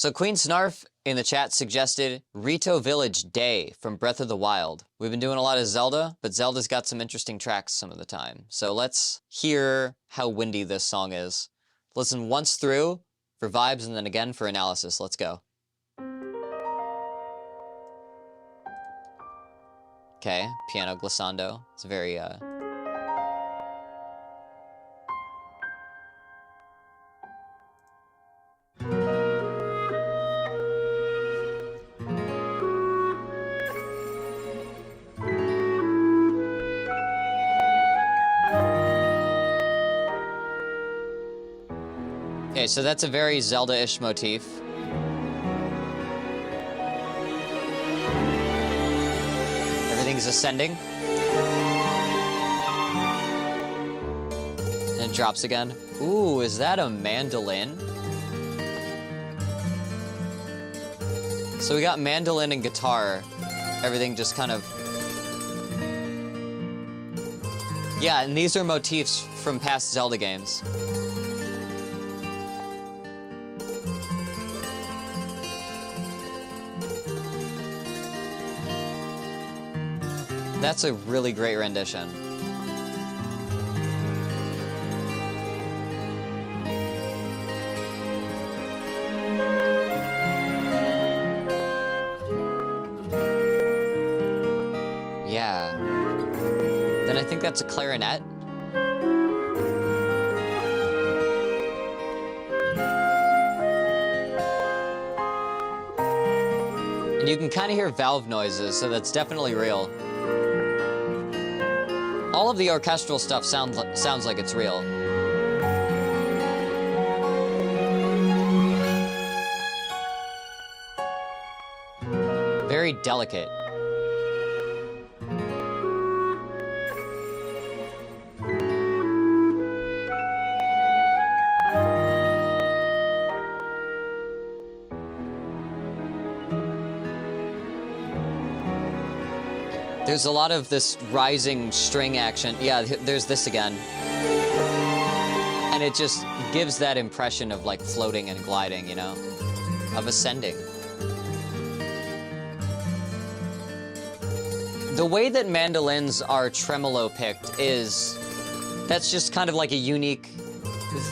So Queen Snarf in the chat suggested Rito Village Day from Breath of the Wild. We've been doing a lot of Zelda, but Zelda's got some interesting tracks some of the time. So let's hear how windy this song is. Listen once through for vibes and then again for analysis. Let's go. Okay, piano glissando. It's very, Okay, so that's a very Zelda-ish motif. Everything's ascending. And it drops again. Ooh, is that a mandolin? So we got mandolin and guitar. Everything just kind of... Yeah, and these are motifs from past Zelda games. That's a really great rendition. Yeah. Then I think that's a clarinet. And you can kind of hear valve noises, so that's definitely real. All of the orchestral stuff sounds like it's real. Very delicate. There's a lot of this rising string action. Yeah, there's this again. And it just gives that impression of like floating and gliding, you know? Of ascending. The way that mandolins are tremolo picked is... That's just kind of like a unique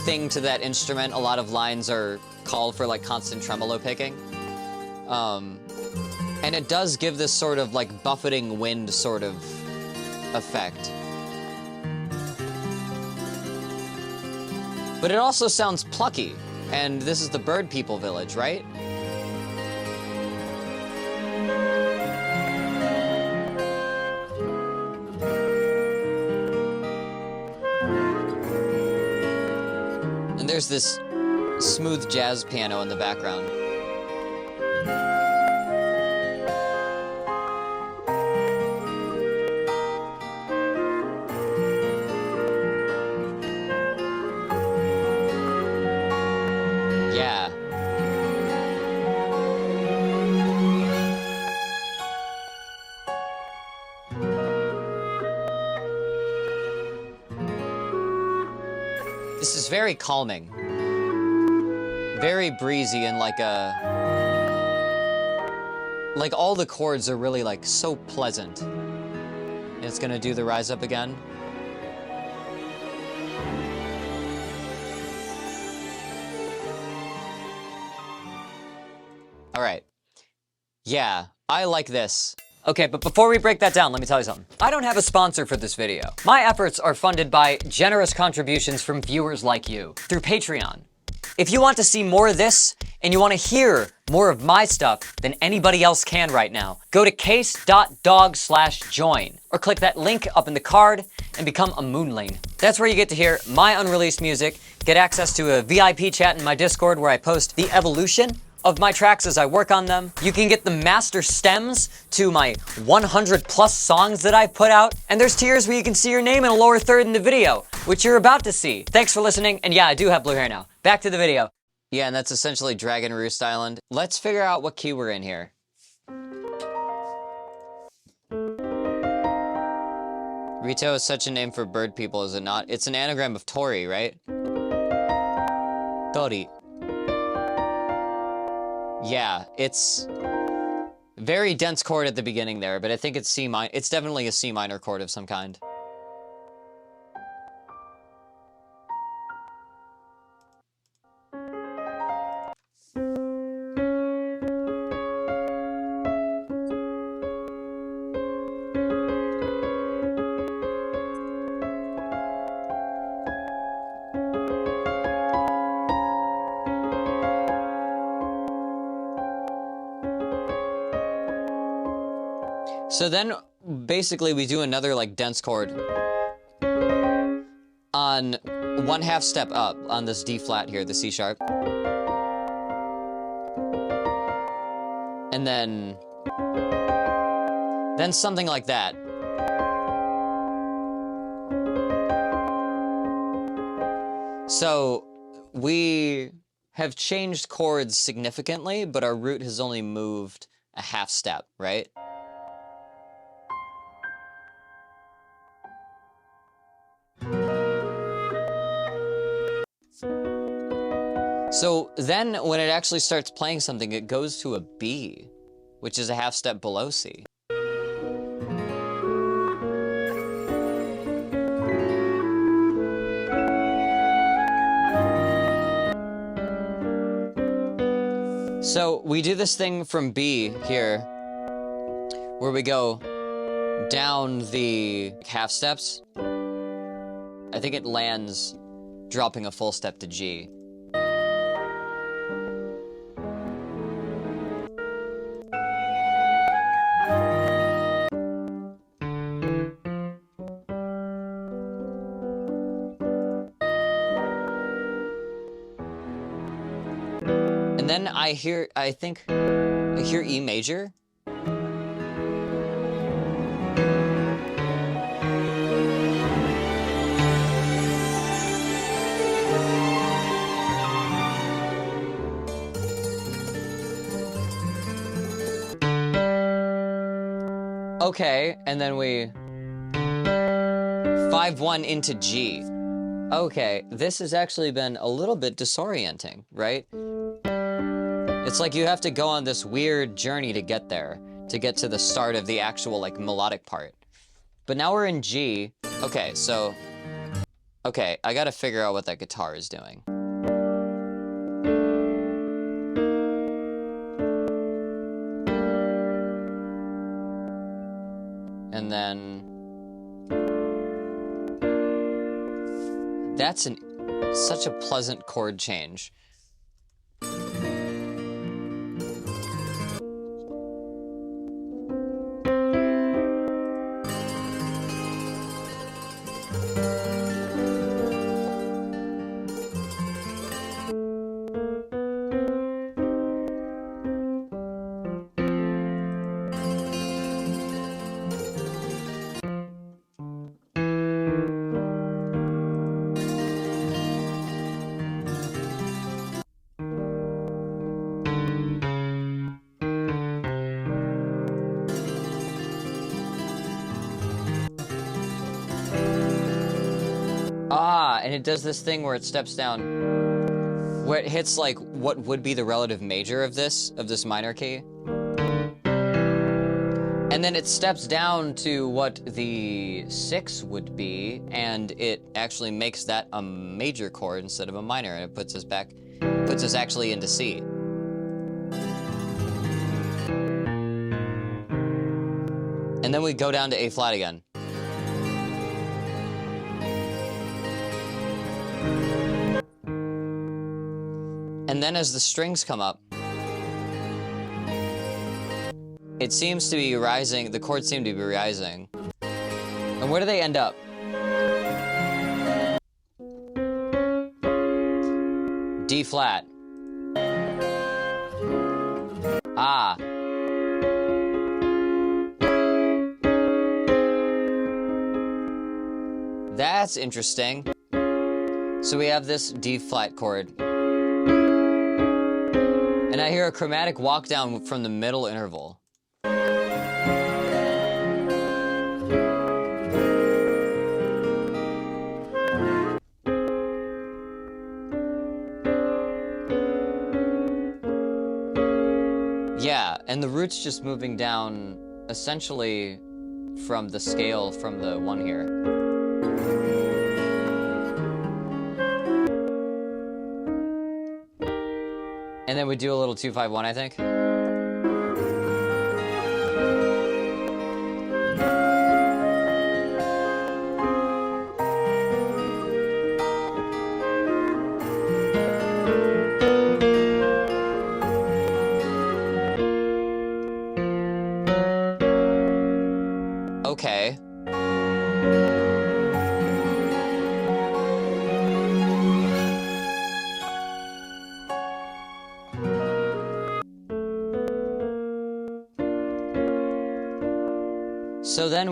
thing to that instrument. A lot of lines are called for like constant tremolo picking. And it does give this sort of like buffeting wind sort of effect. But it also sounds plucky. And this is the bird people village, right? And there's this smooth jazz piano in the background. Yeah. This is very calming. Very breezy and like all the chords are really like so pleasant. It's gonna do the rise up again. All right. Yeah, I like this. Okay, but before we break that down, let me tell you something. I don't have a sponsor for this video. My efforts are funded by generous contributions from viewers like you through Patreon. If you want to see more of this and you want to hear more of my stuff than anybody else can right now, go to case.dog/join or click that link up in the card and become a moonling. That's where you get to hear my unreleased music, get access to a VIP chat in my Discord where I post the evolution of my tracks as I work on them. You can get the master stems to my 100+ songs that I've put out. And there's tiers where you can see your name in a lower third in the video, which you're about to see. Thanks for listening, and yeah, I do have blue hair now. Back to the video. Yeah, and that's essentially Dragon Roost Island. Let's figure out what key we're in here. Rito is such a name for bird people, is it not? It's an anagram of Tori, right? Tori. Yeah, it's very dense chord at the beginning there, but I think it's C minor. It's definitely a C minor chord of some kind. So then, basically, we do another, like, dense chord on 1/2 step up on this D flat here, the C sharp. And then something like that. So we have changed chords significantly, but our root has only moved a 1/2 step, right? So then when it actually starts playing something, it goes to a B, which is a 1/2 step below C. So we do this thing from B here, where we go down the 1/2 steps. I think it lands dropping a full step to G. And then I hear E major. Okay, and then we 5/1 into G. Okay, this has actually been a little bit disorienting, right? It's like you have to go on this weird journey to get there, to get to the start of the actual, like, melodic part. But now we're in G. Okay, so... Okay, I gotta figure out what that guitar is doing. And then... That's such a pleasant chord change. Ah, and it does this thing where it steps down, where it hits, like, what would be the relative major of this minor key. And then it steps down to what the 6 would be, and it actually makes that a major chord instead of a minor, and it puts us actually into C. And then we go down to A flat again. And then as the strings come up, it seems to be rising, the chords seem to be rising. And where do they end up? D flat. Ah. That's interesting. So we have this D flat chord. And I hear a chromatic walk down from the middle interval. Yeah, and the root's just moving down essentially from the scale from the one here. And then we do a little 2-5-1, I think. Okay. So then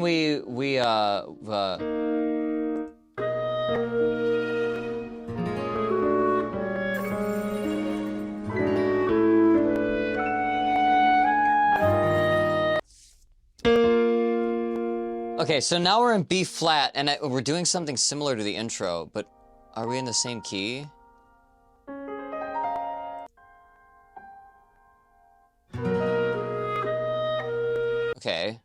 okay, so now we're in B flat, and we're doing something similar to the intro, but are we in the same key? Okay.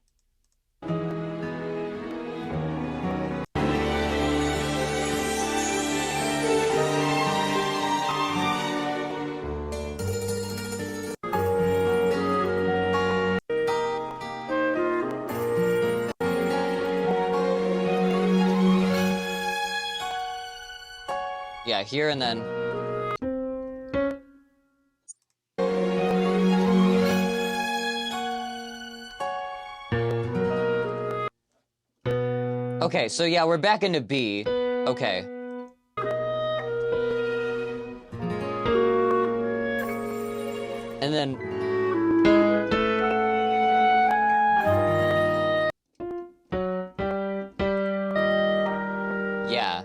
Yeah, here and then. Okay, so yeah, we're back into B. Okay. And then... yeah.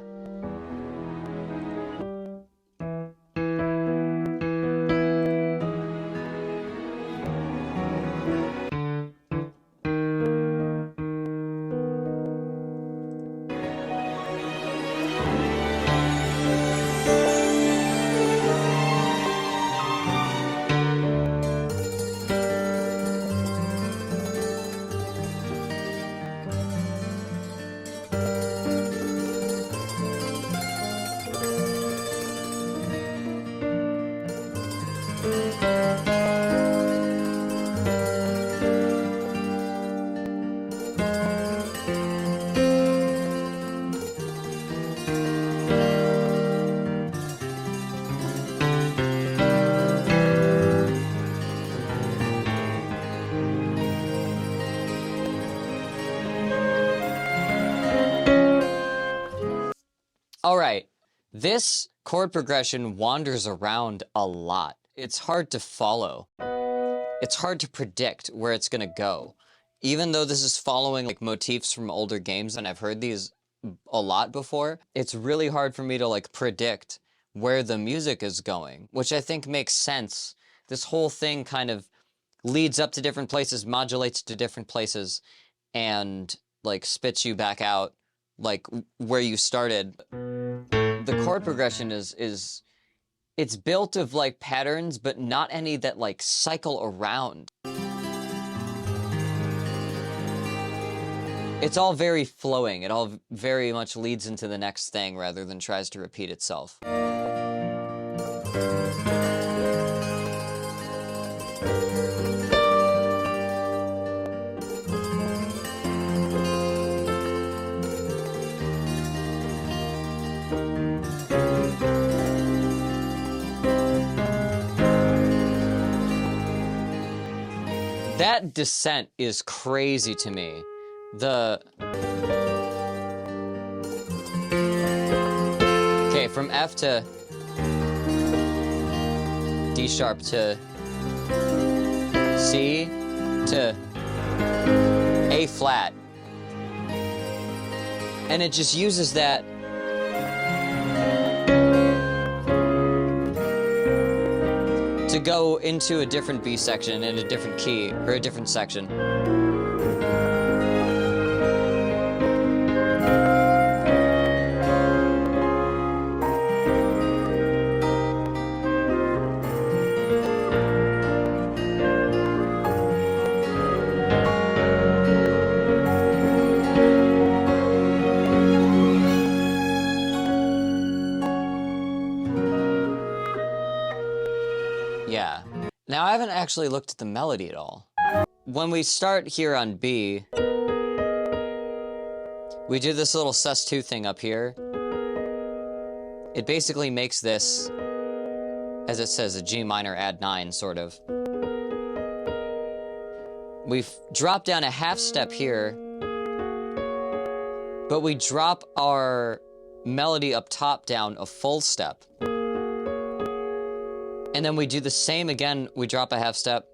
All right, this chord progression wanders around a lot. It's hard to follow. It's hard to predict where it's gonna go. Even though this is following like motifs from older games, and I've heard these a lot before, it's really hard for me to like predict where the music is going, which I think makes sense. This whole thing kind of leads up to different places, modulates to different places, and like spits you back out like where you started. The chord progression is it's built of like patterns, but not any that like cycle around. It's all very flowing. It all very much leads into the next thing rather than tries to repeat itself. That descent is crazy to me. Okay, from F to D sharp to C to A flat. And it just uses that to go into a different B section in a different key, or a different section. Now, I haven't actually looked at the melody at all. When we start here on B, we do this little sus2 thing up here. It basically makes this, as it says, a G minor add 9, sort of. We've dropped down a half step here, but we drop our melody up top down a full step. And then we do the same again, we drop a half step.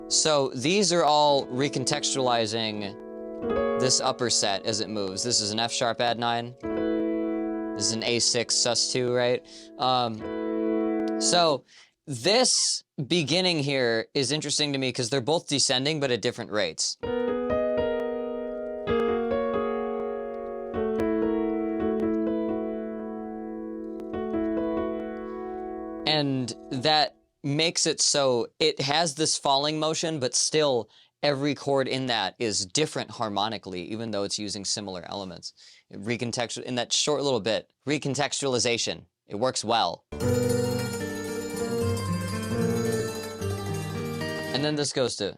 So these are all recontextualizing this upper set as it moves. This is an F sharp add 9. This is an A6 sus2, right? So this beginning here is interesting to me because they're both descending but at different rates. And that makes it so it has this falling motion, but still every chord in that is different harmonically, even though it's using similar elements. In that short little bit, recontextualization, it works well. And then this goes to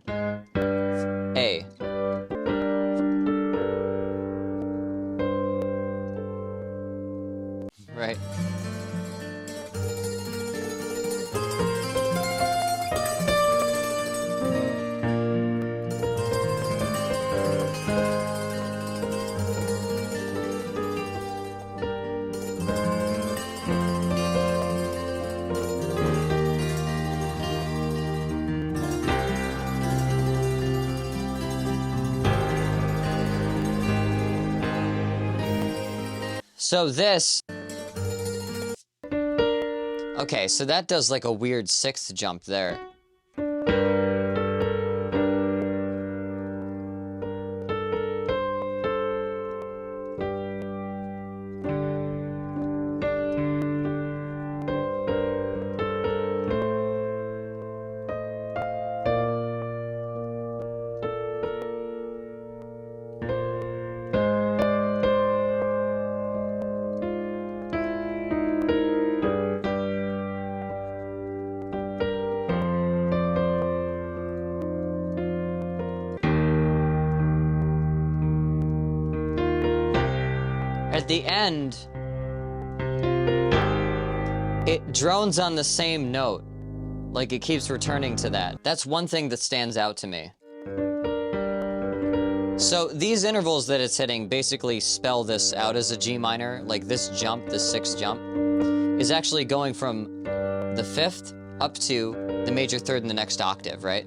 A. Right? So this, okay, so that does like a weird sixth jump there. At the end, it drones on the same note. Like, it keeps returning to that. That's one thing that stands out to me. So these intervals that it's hitting basically spell this out as a G minor. Like this jump, this sixth jump, is actually going from the fifth up to the major third in the next octave, right?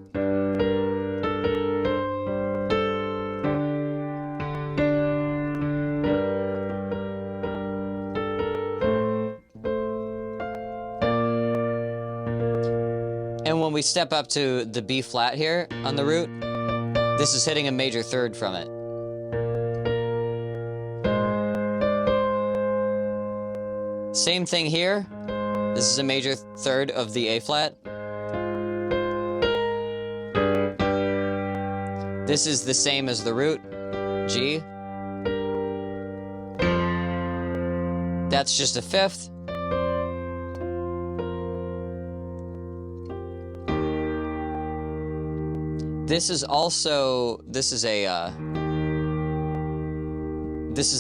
And when we step up to the B flat here on the root, this is hitting a major third from it. Same thing here. This is a major third of the A flat. This is the same as the root, G. That's just a fifth. This is also, this is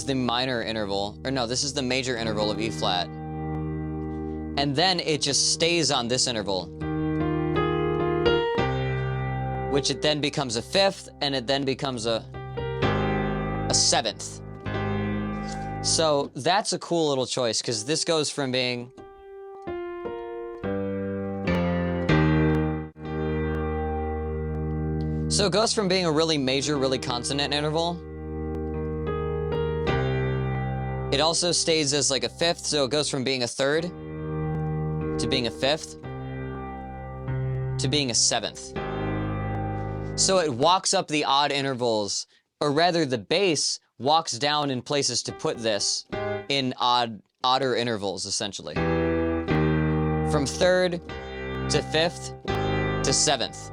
the minor interval, or no, this is the major interval of E flat. And then it just stays on this interval, which it then becomes a fifth, and it then becomes a seventh. So that's a cool little choice, because this goes from being So it goes from being a really major, really consonant interval. It also stays as like a fifth, so it goes from being a third to being a fifth to being a seventh. So it walks up the odd intervals, or rather the bass walks down in places to put this in odder intervals, essentially. From third to fifth to seventh.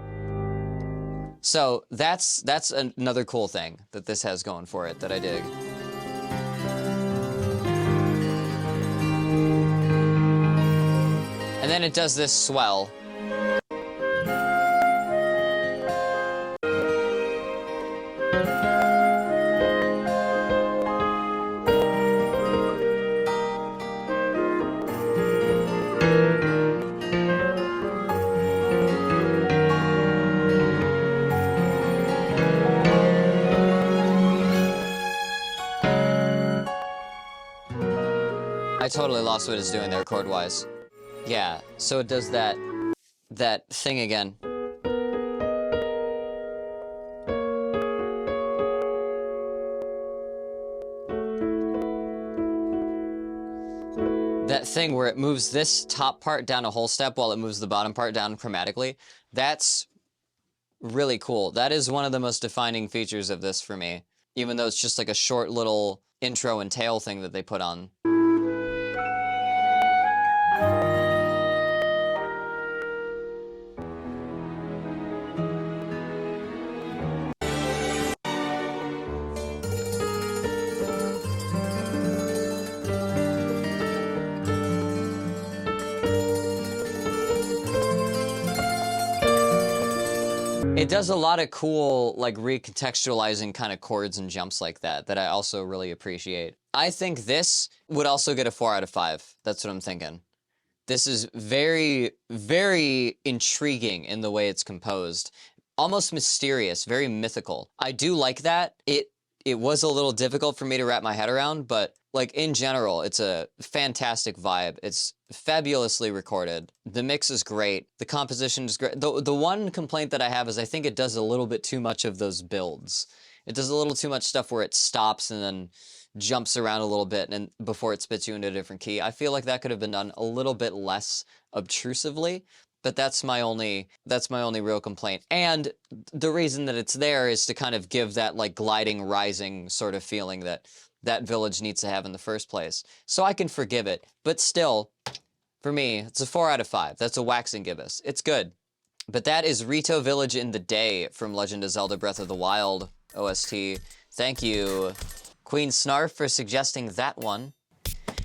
So that's another cool thing that this has going for it that I dig. And then it does this swell. I totally lost what it's doing there chord-wise. Yeah, so it does that thing again. That thing where it moves this top part down a whole step while it moves the bottom part down chromatically, that's really cool. That is one of the most defining features of this for me, even though it's just like a short little intro and tail thing that they put on. It does a lot of cool, like, recontextualizing kind of chords and jumps like that I also really appreciate. I think this would also get a 4 out of 5. That's what I'm thinking. This is very, very intriguing in the way it's composed. Almost mysterious, very mythical. I do like that. It was a little difficult for me to wrap my head around, but like in general, it's a fantastic vibe. It's fabulously recorded. The mix is great. The composition is great. The one complaint that I have is I think it does a little bit too much of those builds. It does a little too much stuff where it stops and then jumps around a little bit and before it spits you into a different key. I feel like that could have been done a little bit less obtrusively. But that's my only real complaint. And the reason that it's there is to kind of give that like gliding, rising sort of feeling that that village needs to have in the first place. So I can forgive it. But still, for me, it's a 4 out of 5. That's a waxing gibbous. It's good. But that is Rito Village in the Day from Legend of Zelda Breath of the Wild OST. Thank you, Queen Snarf, for suggesting that one.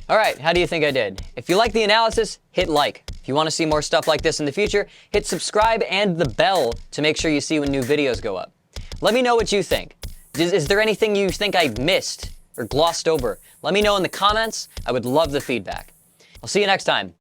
All right, how do you think I did? If you like the analysis, hit like. If you want to see more stuff like this in the future, hit subscribe and the bell to make sure you see when new videos go up. Let me know what you think. Is there anything you think I missed or glossed over? Let me know in the comments. I would love the feedback. I'll see you next time.